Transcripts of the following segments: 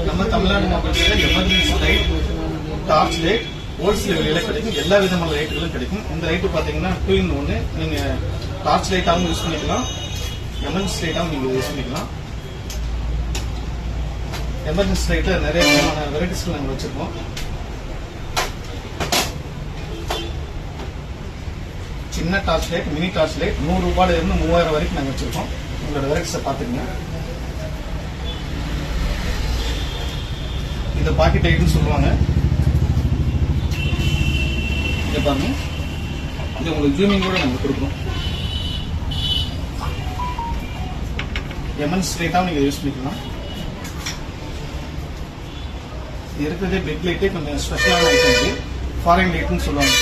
நம்ம தமிழ்நாடு மொபைல்ஸில் emergency light, torch light wholesale விலையில கிடைக்கும். எல்லா விதமான லைட்டுகளும் கிடைக்கும். இந்த லைட்டு பார்த்தீங்கன்னா 2 in 1. நீங்கள் டார்ச் லைட்டாகவும் யூஸ் பண்ணிக்கலாம், எமர்ஜென்சி லைட்டாகவும் நீங்கள் யூஸ் பண்ணிக்கலாம். எமர்ஜென்சி லைட்டில் நிறைய விதமான வெரைட்டிஸ்கள் நாங்கள் வச்சுருக்கோம். சின்ன torch light, mini torch light 100 ரூபாயில இருந்து 3000 வரைக்கும் நாங்கள் வச்சுருக்கோம். உங்களோட வெரைட்டிஸை பார்த்துக்கங்க. இதை பாக்கெட் லைட்னு சொல்லுவாங்க. இதை பாருங்க, இது உங்களுக்கு ஜூமிங் கூட நாங்கள் கொடுக்குறோம். எமர்ஜென்சி லைட்டாகவும் நீங்கள் யூஸ் பண்ணிக்கலாம். இது இருக்கிறதே பெட் லைட்டே கொஞ்சம் ஸ்பெஷலான ஐட்டம். இது ஃபாரின் லைட்னு சொல்லுவாங்க.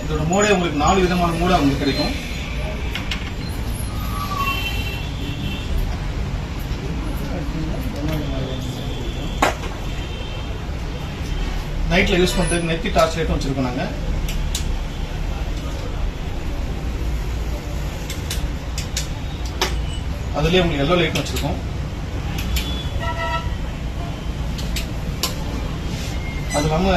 இதோட மோடே உங்களுக்கு 4 விதமான மோடை உங்களுக்கு கிடைக்கும். நைட்ல யூஸ் பண்றதுக்கு நெத்தி டார்ச் லைட்டும் வச்சிருக்கோம் நாங்க. அதுலயே உங்களுக்கு எல்லோ லைட்டும் வச்சிருக்கோம். அது இல்லாம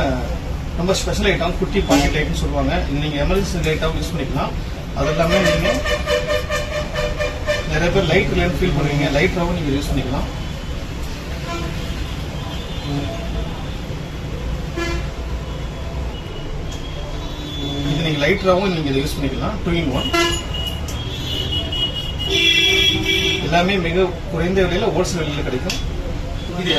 ரொம்ப ஸ்பெஷல் ஐட்டம் குட்டி பாக்கெட் லைட்னு சொல்லுவாங்க. நீங்க எமர்ஜென்சி லைட்டாகவும் யூஸ் பண்ணிக்கலாம். அது எல்லாமே நீங்க நிறைய பேர் லைட் இல்லைன்னு ஃபீல் பண்ணுவீங்க, லைட்டாகவும் நீங்க யூஸ் பண்ணிக்கலாம். இது நீங்க லைட்டாகவும் நீங்க இதை யூஸ் பண்ணிக்கலாம். 2 in 1. எல்லாமே மிக குறைந்த விலையில ஹோல்சேல் விலையில கிடைக்கும். இது